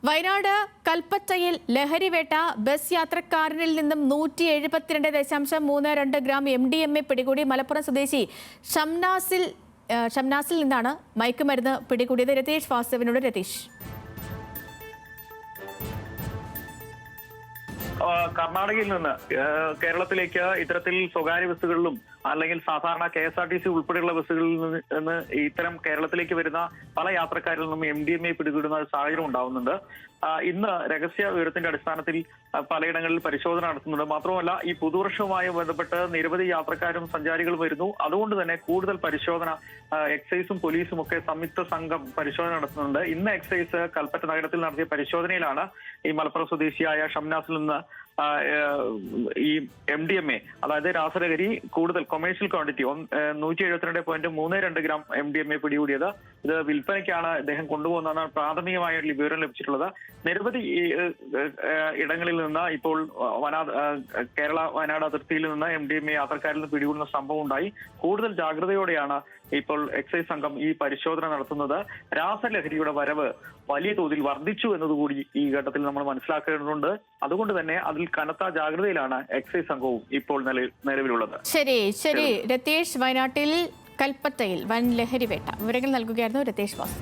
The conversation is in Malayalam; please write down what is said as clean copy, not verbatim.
വയനാട് കൽപ്പറ്റയിൽ ലഹരിവേട്ട. ബസ് യാത്രക്കാരനിൽ നിന്നും 172.32 ഗ്രാം MDMA പിടികൂടി. മലപ്പുറം സ്വദേശി ഷംനാസിൽ നിന്നാണ് മയക്കുമരുന്ന് പിടികൂടിയത്. രതീഷ് വാസുവിനോട്. രതീഷ്, കർണാടകയിൽ നിന്ന് കേരളത്തിലേക്ക് ഇത്തരത്തിൽ സ്വകാര്യ ബസ്സുകളിലും അല്ലെങ്കിൽ സാധാരണ KSRTC ഉൾപ്പെടെയുള്ള ബസ്സുകളിൽ നിന്ന് ഇത്തരം കേരളത്തിലേക്ക് വരുന്ന പല യാത്രക്കാരിൽ നിന്നും MDMA പിടികൂടുന്ന സാഹചര്യം ഉണ്ടാവുന്നുണ്ട്. ഇന്ന് രഹസ്യ വിവരത്തിന്റെ അടിസ്ഥാനത്തിൽ പലയിടങ്ങളിൽ പരിശോധന നടത്തുന്നുണ്ട്. മാത്രമല്ല, ഈ പുതുവർഷവുമായി ബന്ധപ്പെട്ട് നിരവധി യാത്രക്കാരും സഞ്ചാരികളും വരുന്നു. അതുകൊണ്ട് തന്നെ കൂടുതൽ പരിശോധന എക്സൈസും പോലീസും ഒക്കെ സംയുക്ത സംഘം പരിശോധന നടത്തുന്നുണ്ട്. ഇന്ന് എക്സൈസ് കൽപ്പറ്റ നഗരത്തിൽ നടത്തിയ പരിശോധനയിലാണ് ഈ മലപ്പുറം സ്വദേശിയായ ഷംനാസിൽ നിന്ന് ഈ MDMA, അതായത് രാസലഹരി, കൂടുതൽ കൊമേഴ്ഷ്യൽ ക്വാണ്ടിറ്റി 172.32 ഗ്രാം MDMA പിടികൂടിയത്. ഇത് വിൽപ്പനയ്ക്കാണ് അദ്ദേഹം കൊണ്ടുപോകുന്നതെന്നാണ് പ്രാഥമികമായ വിവരം ലഭിച്ചിട്ടുള്ളത്. നിരവധി ഇടങ്ങളിൽ നിന്ന് ഇപ്പോൾ കേരള വയനാട് അതിർത്തിയിൽ നിന്ന് MDMA യാത്രക്കാരിൽ നിന്ന് പിടികൂടുന്ന സംഭവം ഉണ്ടായി. കൂടുതൽ ജാഗ്രതയോടെയാണ് ഇപ്പോൾ എക്സൈസ് സംഘം ഈ പരിശോധന നടത്തുന്നത്. രാസലഹരിയുടെ വരവ് വലിയ തോതിൽ വർദ്ധിച്ചു എന്നതുകൂടി ഈ ഘട്ടത്തിൽ നമ്മൾ മനസ്സിലാക്കേണ്ടതുണ്ട്. അതുകൊണ്ട് തന്നെ അതിൽ കനത്ത ജാഗ്രതയിലാണ് എക്സൈസ് സംഘവും ഇപ്പോൾ നിലവിലുള്ളത്. ശരി രതീഷ്, വയനാട്ടിൽ കൽപ്പറ്റയിൽ വൻ ലഹരി വേട്ട. വിവരങ്ങൾ നൽകുകയായിരുന്നു രതീഷ് വാസു.